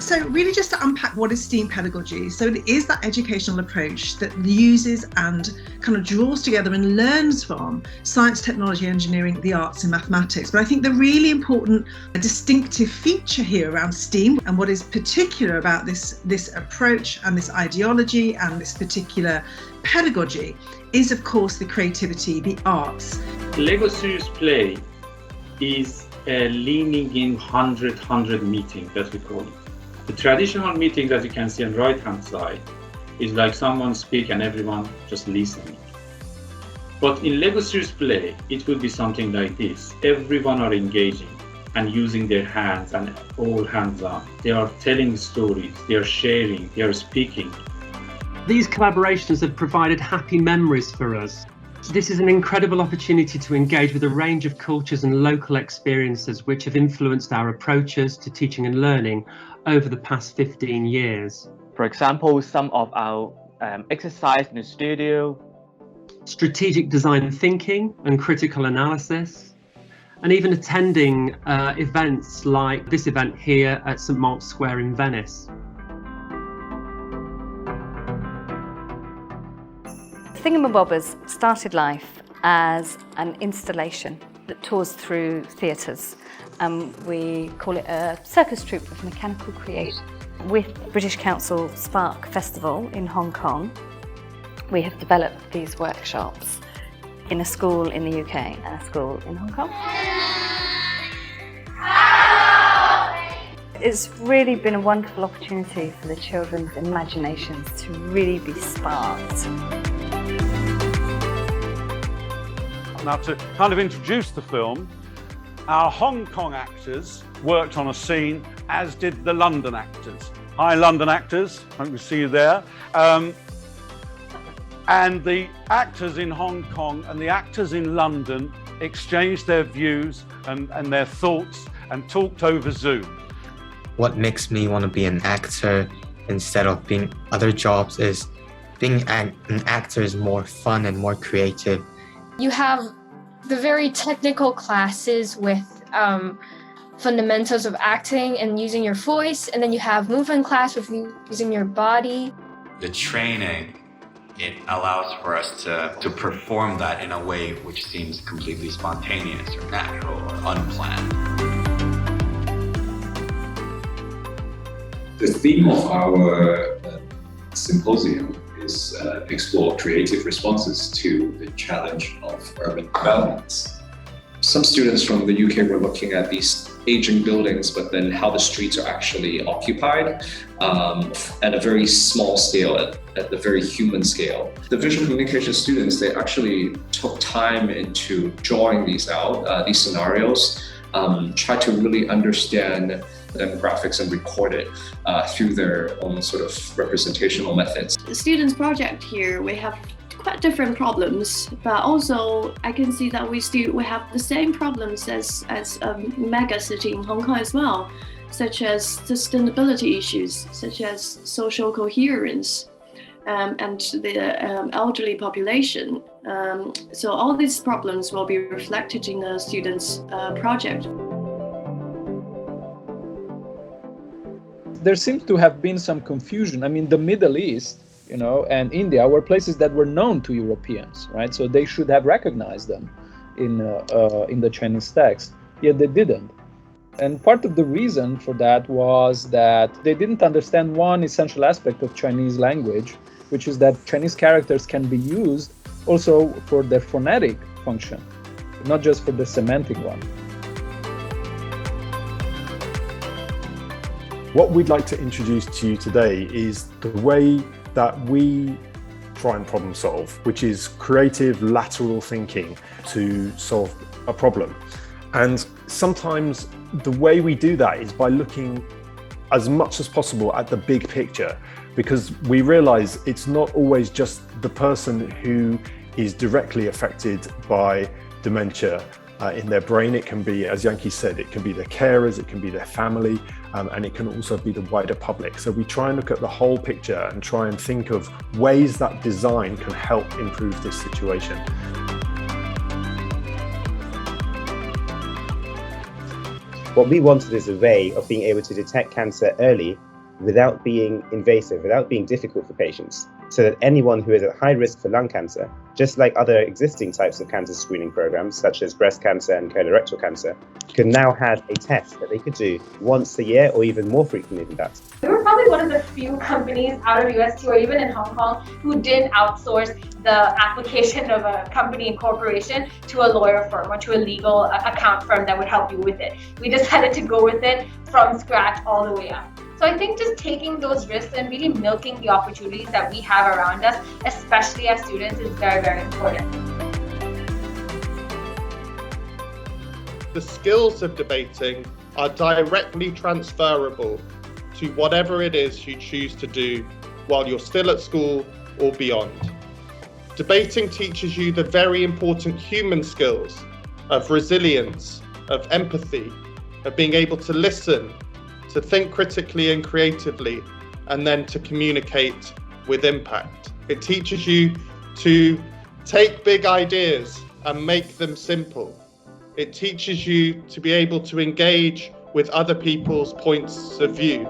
So really just to unpack what is STEAM pedagogy. So it is that educational approach that uses and kind of draws together and learns from science, technology, engineering, the arts and mathematics. But I think the really important distinctive feature here around STEAM and what is particular about this approach and this ideology and this particular pedagogy is of course the creativity, the arts. Lego Serious Play is a leaning in 100 meeting that we call it. The traditional meeting that you can see on the right hand side is like someone speak and everyone just listening. But in Lego Serious Play, it will be something like this. Everyone are engaging and using their hands and all hands on. They are telling stories, they are sharing, they are speaking. These collaborations have provided happy memories for us. This is an incredible opportunity to engage with a range of cultures and local experiences which have influenced our approaches to teaching and learning over the past 15 years. For example, some of our exercise in the studio, strategic design thinking and critical analysis, and even attending events like this event here at St Mark's Square in Venice. Thingamabobas started life as an installation that tours through theatres. We call it a circus troupe of mechanical creation. With British Council Spark Festival in Hong Kong, we have developed these workshops in a school in the UK and a school in Hong Kong. It's really been a wonderful opportunity for the children's imaginations to really be sparked. Now, to kind of introduce the film, our Hong Kong actors worked on a scene, as did the London actors. Hi, London actors, hope to see you there. And the actors in Hong Kong and the actors in London exchanged their views and their thoughts and talked over Zoom. What makes me want to be an actor instead of being other jobs is being an actor is more fun and more creative. You have the very technical classes with fundamentals of acting and using your voice, and then you have movement class with using your body. The training, it allows for us to perform that in a way which seems completely spontaneous or natural or unplanned. The theme of our symposium is explore creative responses to the challenge of urban development. Some students from the UK were looking at these aging buildings, but then how the streets are actually occupied at a very small scale, at the very human scale. The visual communication students, they actually took time into drawing these out, these scenarios, try to really understand demographics and record it through their own sort of representational methods. The students' project here, we have quite different problems, but also I can see that we have the same problems as a mega city in Hong Kong as well, such as sustainability issues, such as social coherence, and the elderly population. So all these problems will be reflected in the students' project. There seems to have been some confusion. I mean, the Middle East, and India were places that were known to Europeans, right? So they should have recognized them in the Chinese text, yet they didn't. And part of the reason for that was that they didn't understand one essential aspect of Chinese language, which is that Chinese characters can be used also for their phonetic function, not just for the semantic one. What we'd like to introduce to you today is the way that we try and problem solve, which is creative lateral thinking to solve a problem. And sometimes the way we do that is by looking as much as possible at the big picture, because we realize it's not always just the person who is directly affected by dementia in their brain. It can be, as Yankee said, it can be their carers, it can be their family, and it can also be the wider public. So we try and look at the whole picture and try and think of ways that design can help improve this situation. What we wanted is a way of being able to detect cancer early without being invasive, without being difficult for patients, so that anyone who is at high risk for lung cancer, just like other existing types of cancer screening programs, such as breast cancer and colorectal cancer, could now have a test that they could do once a year or even more frequently than that. We were probably one of the few companies out of UST or even in Hong Kong who didn't outsource the application of a company incorporation to a lawyer firm or to a legal account firm that would help you with it. We decided to go with it from scratch all the way up. So I think just taking those risks and really milking the opportunities that we have around us, especially as students, is very, very important. The skills of debating are directly transferable to whatever it is you choose to do while you're still at school or beyond. Debating teaches you the very important human skills of resilience, of empathy, of being able to listen, to think critically and creatively, and then to communicate with impact. It teaches you to take big ideas and make them simple. It teaches you to be able to engage with other people's points of view.